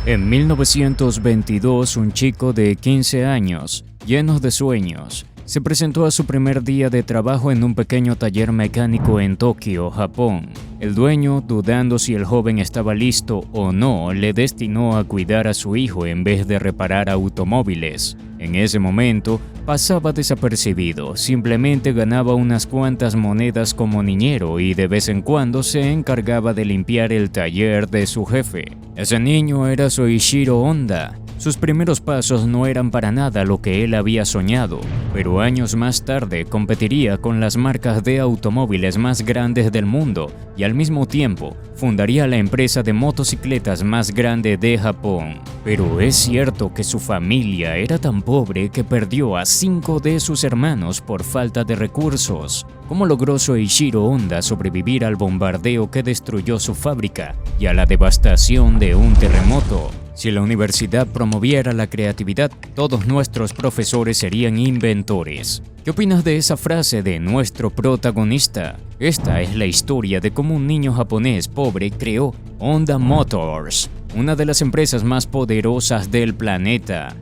En 1922, un chico de 15 años, lleno de sueños, se presentó a su primer día de trabajo en un pequeño taller mecánico en Tokio, Japón. El dueño, dudando si el joven estaba listo o no, le destinó a cuidar a su hijo en vez de reparar automóviles. En ese momento, pasaba desapercibido, simplemente ganaba unas cuantas monedas como niñero y de vez en cuando se encargaba de limpiar el taller de su jefe. Ese niño era Soichiro Honda. Sus primeros pasos no eran para nada lo que él había soñado, pero años más tarde competiría con las marcas de automóviles más grandes del mundo y al mismo tiempo fundaría la empresa de motocicletas más grande de Japón. Pero es cierto que su familia era tan pobre que perdió a 5 de sus hermanos por falta de recursos. ¿Cómo logró Soichiro Honda sobrevivir al bombardeo que destruyó su fábrica y a la devastación de un terremoto? Si la universidad promoviera la creatividad, todos nuestros profesores serían inventores. ¿Qué opinas de esa frase de nuestro protagonista? Esta es la historia de cómo un niño japonés pobre creó Honda Motors, una de las empresas más poderosas del planeta.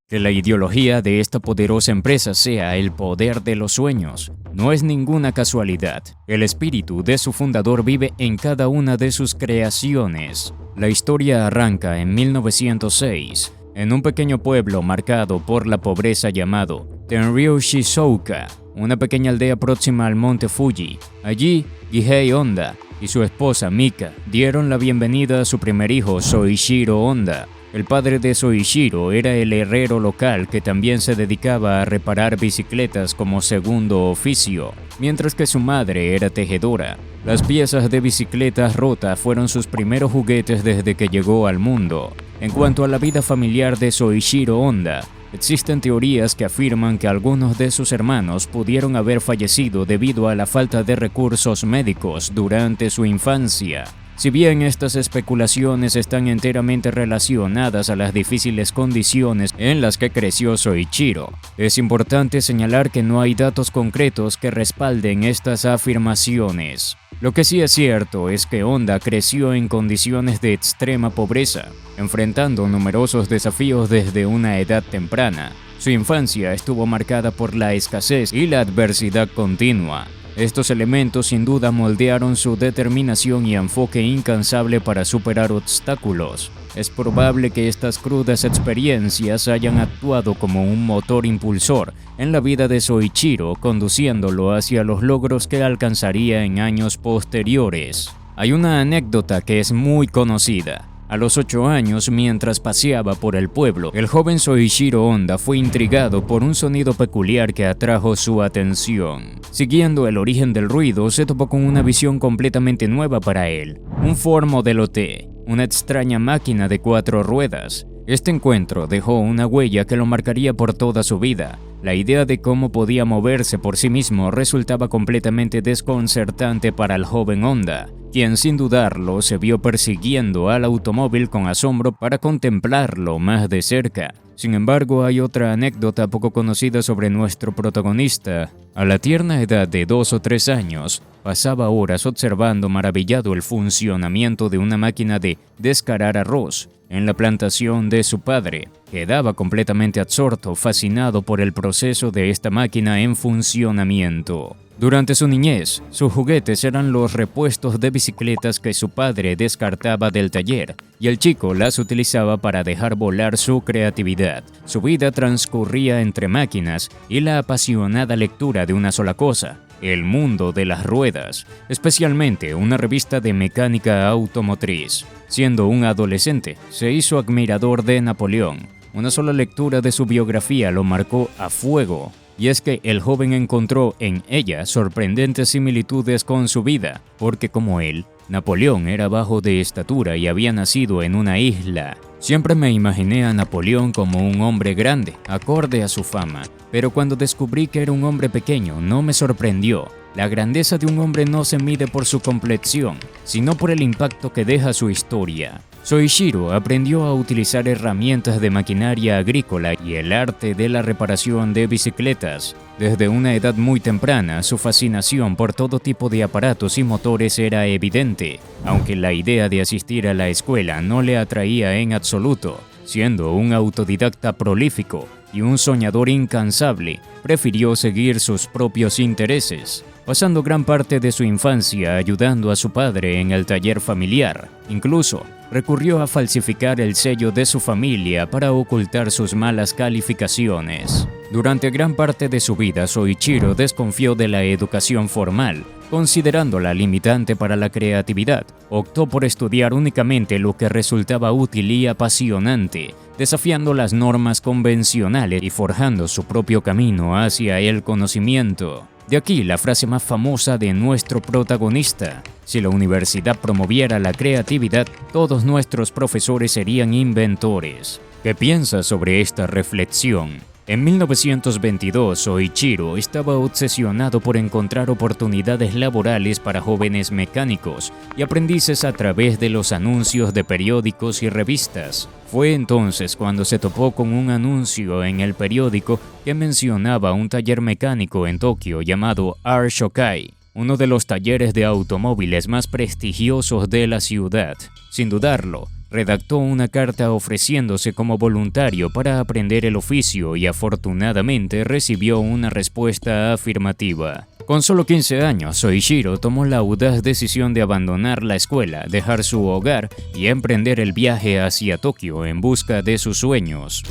Que la ideología de esta poderosa empresa sea el poder de los sueños no es ninguna casualidad. El espíritu de su fundador vive en cada una de sus creaciones. La historia arranca en 1906, en un pequeño pueblo marcado por la pobreza llamado Tenryū Shizuoka, una pequeña aldea próxima al monte Fuji. Allí, Gihei Honda y su esposa Mika dieron la bienvenida a su primer hijo, Soichiro Honda. El padre de Soichiro era el herrero local que también se dedicaba a reparar bicicletas como segundo oficio, mientras que su madre era tejedora. Las piezas de bicicletas rotas fueron sus primeros juguetes desde que llegó al mundo. En cuanto a la vida familiar de Soichiro Honda, existen teorías que afirman que algunos de sus hermanos pudieron haber fallecido debido a la falta de recursos médicos durante su infancia. Si bien estas especulaciones están enteramente relacionadas a las difíciles condiciones en las que creció Soichiro, es importante señalar que no hay datos concretos que respalden estas afirmaciones. Lo que sí es cierto es que Honda creció en condiciones de extrema pobreza, enfrentando numerosos desafíos desde una edad temprana. Su infancia estuvo marcada por la escasez y la adversidad continua. Estos elementos sin duda moldearon su determinación y enfoque incansable para superar obstáculos. Es probable que estas crudas experiencias hayan actuado como un motor impulsor en la vida de Soichiro, conduciéndolo hacia los logros que alcanzaría en años posteriores. Hay una anécdota que es muy conocida. A los 8 años, mientras paseaba por el pueblo, el joven Soichiro Honda fue intrigado por un sonido peculiar que atrajo su atención. Siguiendo el origen del ruido, se topó con una visión completamente nueva para él: un Ford Modelo T, una extraña máquina de 4 ruedas. Este encuentro dejó una huella que lo marcaría por toda su vida. La idea de cómo podía moverse por sí mismo resultaba completamente desconcertante para el joven Honda, quien sin dudarlo se vio persiguiendo al automóvil con asombro para contemplarlo más de cerca. Sin embargo, hay otra anécdota poco conocida sobre nuestro protagonista. A la tierna edad de 2 o 3 años, pasaba horas observando maravillado el funcionamiento de una máquina de descarar arroz en la plantación de su padre. Quedaba completamente absorto, fascinado por el proceso de esta máquina en funcionamiento. Durante su niñez, sus juguetes eran los repuestos de bicicletas que su padre descartaba del taller, y el chico las utilizaba para dejar volar su creatividad. Su vida transcurría entre máquinas y la apasionada lectura de una sola cosa: el mundo de las ruedas, especialmente una revista de mecánica automotriz. Siendo un adolescente, se hizo admirador de Napoleón. Una sola lectura de su biografía lo marcó a fuego. Y es que el joven encontró en ella sorprendentes similitudes con su vida, porque como él, Napoleón era bajo de estatura y había nacido en una isla. Siempre me imaginé a Napoleón como un hombre grande, acorde a su fama, pero cuando descubrí que era un hombre pequeño no me sorprendió. La grandeza de un hombre no se mide por su complexión, sino por el impacto que deja su historia. Soichiro aprendió a utilizar herramientas de maquinaria agrícola y el arte de la reparación de bicicletas. Desde una edad muy temprana, su fascinación por todo tipo de aparatos y motores era evidente, aunque la idea de asistir a la escuela no le atraía en absoluto. Siendo un autodidacta prolífico y un soñador incansable, prefirió seguir sus propios intereses, pasando gran parte de su infancia ayudando a su padre en el taller familiar. Incluso, recurrió a falsificar el sello de su familia para ocultar sus malas calificaciones. Durante gran parte de su vida, Soichiro desconfió de la educación formal, considerándola limitante para la creatividad. Optó por estudiar únicamente lo que resultaba útil y apasionante, desafiando las normas convencionales y forjando su propio camino hacia el conocimiento. De aquí la frase más famosa de nuestro protagonista: si la universidad promoviera la creatividad, todos nuestros profesores serían inventores. ¿Qué piensas sobre esta reflexión? En 1922, Soichiro estaba obsesionado por encontrar oportunidades laborales para jóvenes mecánicos y aprendices a través de los anuncios de periódicos y revistas. Fue entonces cuando se topó con un anuncio en el periódico que mencionaba un taller mecánico en Tokio llamado R. Shokai, uno de los talleres de automóviles más prestigiosos de la ciudad. Sin dudarlo, redactó una carta ofreciéndose como voluntario para aprender el oficio y afortunadamente recibió una respuesta afirmativa. Con solo 15 años, Soichiro tomó la audaz decisión de abandonar la escuela, dejar su hogar y emprender el viaje hacia Tokio en busca de sus sueños.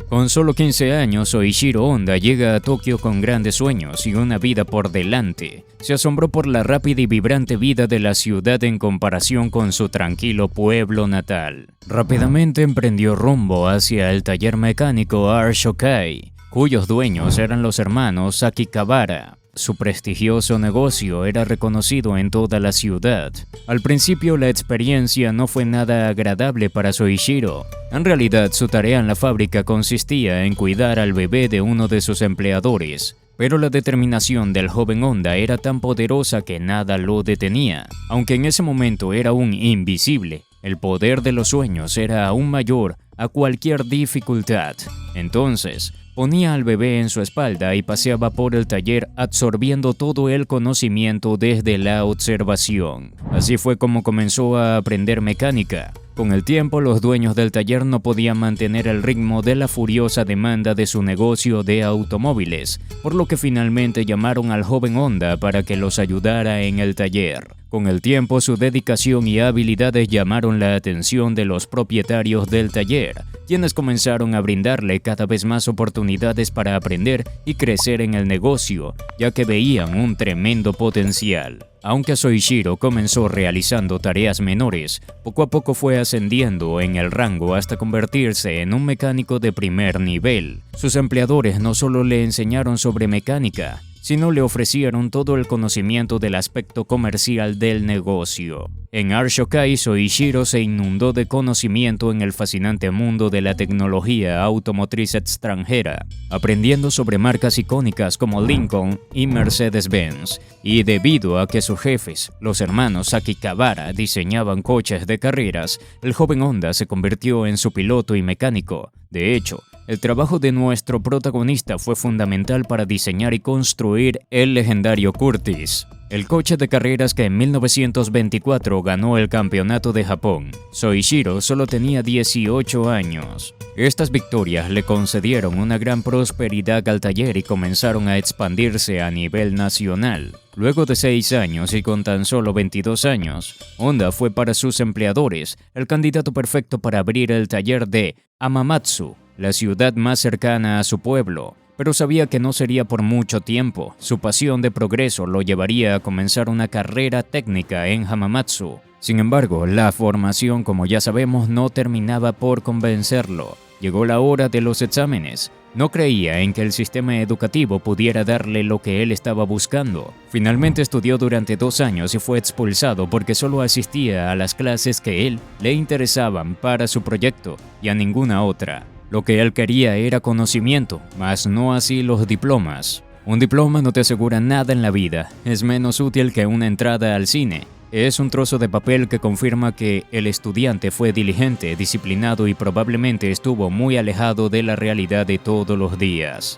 Con solo 15 años, Soichiro Honda llega a Tokio con grandes sueños y una vida por delante. Se asombró por la rápida y vibrante vida de la ciudad en comparación con su tranquilo pueblo natal. Rápidamente emprendió rumbo hacia el taller mecánico R. Shokai, cuyos dueños eran los hermanos Sakikabara. Su prestigioso negocio era reconocido en toda la ciudad. Al principio la experiencia no fue nada agradable para Soichiro. En realidad su tarea en la fábrica consistía en cuidar al bebé de uno de sus empleadores. Pero la determinación del joven Honda era tan poderosa que nada lo detenía. Aunque en ese momento era un invisible, el poder de los sueños era aún mayor a cualquier dificultad. Entonces, ponía al bebé en su espalda y paseaba por el taller absorbiendo todo el conocimiento desde la observación. Así fue como comenzó a aprender mecánica. Con el tiempo, los dueños del taller no podían mantener el ritmo de la furiosa demanda de su negocio de automóviles, por lo que finalmente llamaron al joven Honda para que los ayudara en el taller. Con el tiempo, su dedicación y habilidades llamaron la atención de los propietarios del taller, quienes comenzaron a brindarle cada vez más oportunidades para aprender y crecer en el negocio, ya que veían un tremendo potencial. Aunque Soichiro comenzó realizando tareas menores, poco a poco fue ascendiendo en el rango hasta convertirse en un mecánico de primer nivel. Sus empleadores no solo le enseñaron sobre mecánica, sino le ofrecieron todo el conocimiento del aspecto comercial del negocio. En R. Shokai, Soichiro se inundó de conocimiento en el fascinante mundo de la tecnología automotriz extranjera, aprendiendo sobre marcas icónicas como Lincoln y Mercedes-Benz. Y debido a que sus jefes, los hermanos Sakikabara, diseñaban coches de carreras, el joven Honda se convirtió en su piloto y mecánico. De hecho, el trabajo de nuestro protagonista fue fundamental para diseñar y construir el legendario Curtiss, el coche de carreras que en 1924 ganó el campeonato de Japón. Soichiro solo tenía 18 años. Estas victorias le concedieron una gran prosperidad al taller y comenzaron a expandirse a nivel nacional. Luego de 6 años y con tan solo 22 años, Honda fue para sus empleadores el candidato perfecto para abrir el taller de Hamamatsu, la ciudad más cercana a su pueblo. Pero sabía que no sería por mucho tiempo. Su pasión de progreso lo llevaría a comenzar una carrera técnica en Hamamatsu. Sin embargo, la formación, como ya sabemos, no terminaba por convencerlo. Llegó la hora de los exámenes. No creía en que el sistema educativo pudiera darle lo que él estaba buscando. Finalmente estudió durante 2 años y fue expulsado porque solo asistía a las clases que él le interesaban para su proyecto y a ninguna otra. Lo que él quería era conocimiento, mas no así los diplomas. Un diploma no te asegura nada en la vida, es menos útil que una entrada al cine. Es un trozo de papel que confirma que el estudiante fue diligente, disciplinado y probablemente estuvo muy alejado de la realidad de todos los días.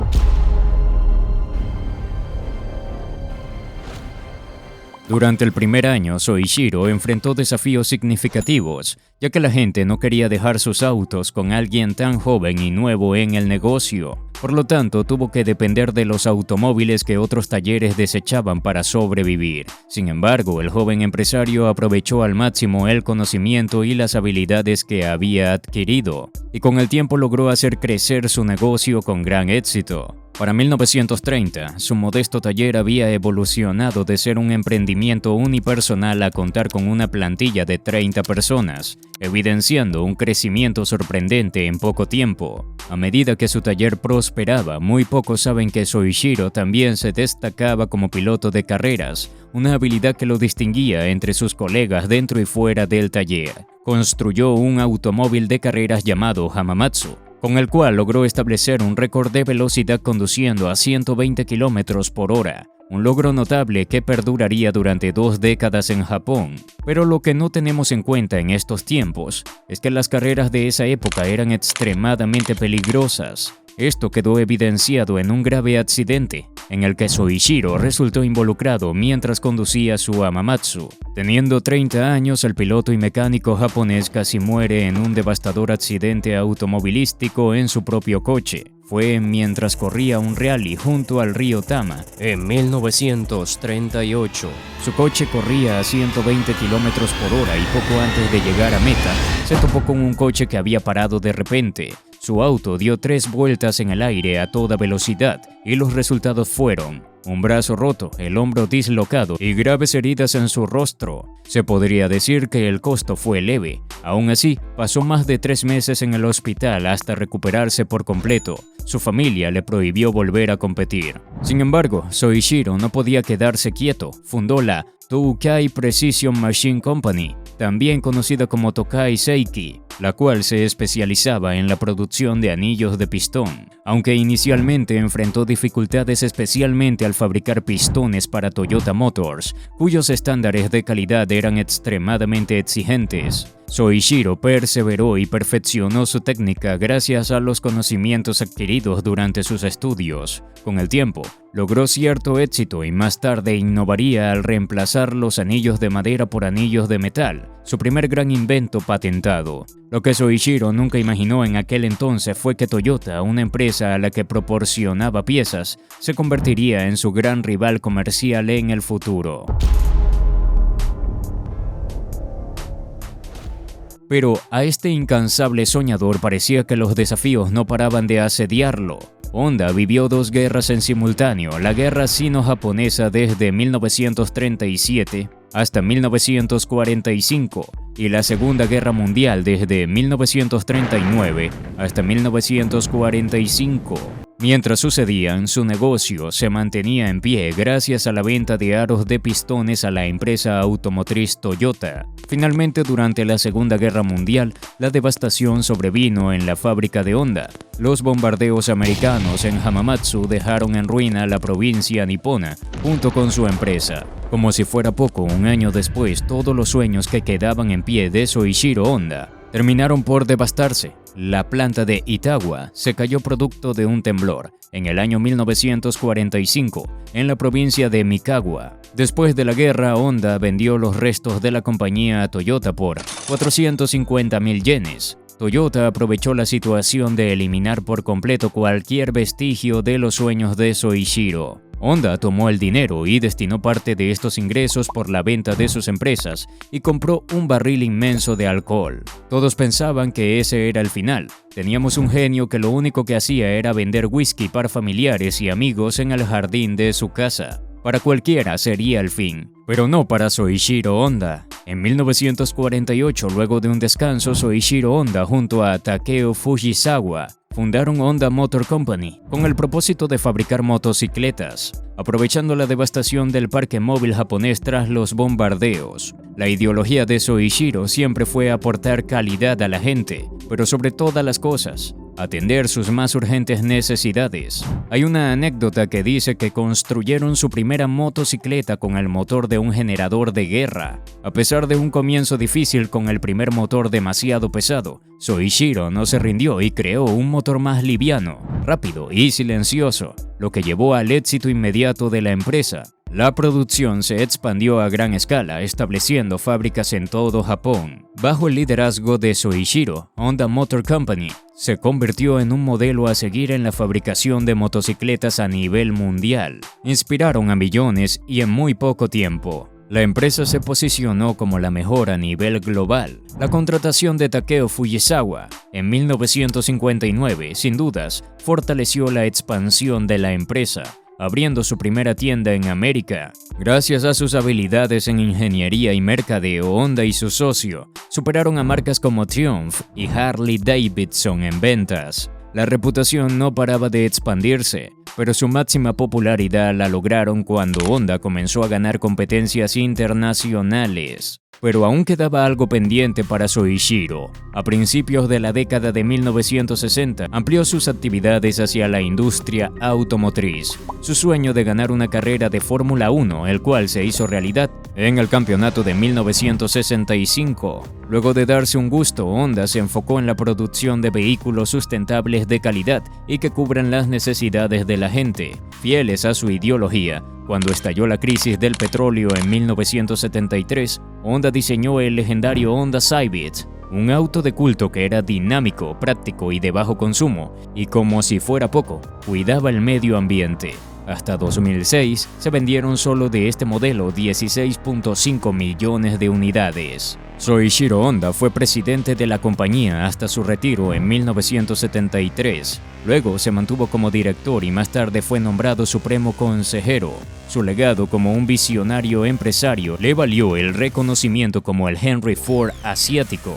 Durante el primer año, Soichiro enfrentó desafíos significativos, ya que la gente no quería dejar sus autos con alguien tan joven y nuevo en el negocio. Por lo tanto, tuvo que depender de los automóviles que otros talleres desechaban para sobrevivir. Sin embargo, el joven empresario aprovechó al máximo el conocimiento y las habilidades que había adquirido, y con el tiempo logró hacer crecer su negocio con gran éxito. Para 1930, su modesto taller había evolucionado de ser un emprendimiento unipersonal a contar con una plantilla de 30 personas, evidenciando un crecimiento sorprendente en poco tiempo. A medida que su taller prosperaba, muy pocos saben que Soichiro también se destacaba como piloto de carreras, una habilidad que lo distinguía entre sus colegas dentro y fuera del taller. Construyó un automóvil de carreras llamado Hamamatsu, con el cual logró establecer un récord de velocidad conduciendo a 120 km por hora, un logro notable que perduraría durante 2 décadas en Japón. Pero lo que no tenemos en cuenta en estos tiempos es que las carreras de esa época eran extremadamente peligrosas. Esto quedó evidenciado en un grave accidente, en el que Soichiro resultó involucrado mientras conducía su Hamamatsu. Teniendo 30 años, el piloto y mecánico japonés casi muere en un devastador accidente automovilístico en su propio coche. Fue mientras corría un rally junto al río Tama en 1938. Su coche corría a 120 km por hora y poco antes de llegar a meta, se topó con un coche que había parado de repente. Su auto dio 3 vueltas en el aire a toda velocidad y los resultados fueron un brazo roto, el hombro dislocado y graves heridas en su rostro. Se podría decir que el costo fue leve. Aún así, pasó más de 3 meses en el hospital hasta recuperarse por completo. Su familia le prohibió volver a competir. Sin embargo, Soichiro no podía quedarse quieto. Fundó la Tokai Precision Machine Company, también conocida como Tokai Seiki, la cual se especializaba en la producción de anillos de pistón. Aunque inicialmente enfrentó dificultades especialmente al fabricar pistones para Toyota Motors, cuyos estándares de calidad eran extremadamente exigentes, Soichiro perseveró y perfeccionó su técnica gracias a los conocimientos adquiridos durante sus estudios. Con el tiempo, logró cierto éxito y más tarde innovaría al reemplazar los anillos de madera por anillos de metal, su primer gran invento patentado. Lo que Soichiro nunca imaginó en aquel entonces fue que Toyota, una empresa a la que proporcionaba piezas, se convertiría en su gran rival comercial en el futuro. Pero a este incansable soñador parecía que los desafíos no paraban de asediarlo. Honda vivió 2 guerras en simultáneo, la guerra sino-japonesa desde 1937 hasta 1945 y la Segunda Guerra Mundial desde 1939 hasta 1945. Mientras sucedían, su negocio se mantenía en pie gracias a la venta de aros de pistones a la empresa automotriz Toyota. Finalmente, durante la Segunda Guerra Mundial, la devastación sobrevino en la fábrica de Honda. Los bombardeos americanos en Hamamatsu dejaron en ruina la provincia nipona, junto con su empresa. Como si fuera poco, un año después, todos los sueños que quedaban en pie de Soichiro Honda terminaron por devastarse. La planta de Itawa se cayó producto de un temblor en el año 1945 en la provincia de Mikawa. Después de la guerra, Honda vendió los restos de la compañía a Toyota por 450.000 yenes. Toyota aprovechó la situación de eliminar por completo cualquier vestigio de los sueños de Soichiro. Honda tomó el dinero y destinó parte de estos ingresos por la venta de sus empresas y compró un barril inmenso de alcohol. Todos pensaban que ese era el final. Teníamos un genio que lo único que hacía era vender whisky para familiares y amigos en el jardín de su casa. Para cualquiera sería el fin, pero no para Soichiro Honda. En 1948, luego de un descanso, Soichiro Honda junto a Takeo Fujisawa fundaron Honda Motor Company con el propósito de fabricar motocicletas, aprovechando la devastación del parque móvil japonés tras los bombardeos. La ideología de Soichiro siempre fue aportar calidad a la gente, pero sobre todas las cosas, atender sus más urgentes necesidades. Hay una anécdota que dice que construyeron su primera motocicleta con el motor de un generador de guerra. A pesar de un comienzo difícil con el primer motor demasiado pesado, Soichiro no se rindió y creó un motor más liviano, rápido y silencioso, lo que llevó al éxito inmediato de la empresa. La producción se expandió a gran escala, estableciendo fábricas en todo Japón. Bajo el liderazgo de Soichiro, Honda Motor Company se convirtió en un modelo a seguir en la fabricación de motocicletas a nivel mundial. Inspiraron a millones y en muy poco tiempo. La empresa se posicionó como la mejor a nivel global. La contratación de Takeo Fujisawa en 1959, sin dudas, fortaleció la expansión de la empresa, abriendo su primera tienda en América. Gracias a sus habilidades en ingeniería y mercadeo, Honda y su socio superaron a marcas como Triumph y Harley Davidson en ventas. La reputación no paraba de expandirse, pero su máxima popularidad la lograron cuando Honda comenzó a ganar competencias internacionales. Pero aún quedaba algo pendiente para Soichiro. A principios de la década de 1960, amplió sus actividades hacia la industria automotriz. Su sueño de ganar una carrera de Fórmula 1, el cual se hizo realidad en el campeonato de 1965. Luego de darse un gusto, Honda se enfocó en la producción de vehículos sustentables de calidad y que cubran las necesidades de la gente, fieles a su ideología. Cuando estalló la crisis del petróleo en 1973, Honda diseñó el legendario Honda Civic, un auto de culto que era dinámico, práctico y de bajo consumo, y como si fuera poco, cuidaba el medio ambiente. Hasta 2006 se vendieron solo de este modelo 16.5 millones de unidades. Soichiro Honda fue presidente de la compañía hasta su retiro en 1973. Luego se mantuvo como director y más tarde fue nombrado supremo consejero. Su legado como un visionario empresario le valió el reconocimiento como el Henry Ford asiático.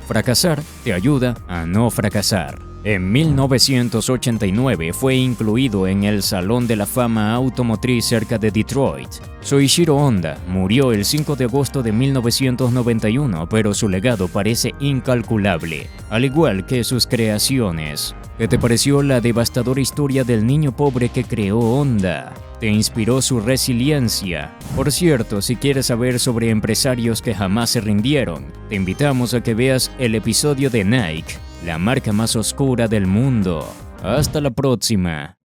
Fracasar te ayuda a no fracasar. En 1989 fue incluido en el Salón de la Fama Automotriz cerca de Detroit. Soichiro Honda murió el 5 de agosto de 1991, pero su legado parece incalculable, al igual que sus creaciones. ¿Qué te pareció la devastadora historia del niño pobre que creó Honda? ¿Te inspiró su resiliencia? Por cierto, si quieres saber sobre empresarios que jamás se rindieron, te invitamos a que veas el episodio de Nike, la marca más oscura del mundo. Hasta la próxima.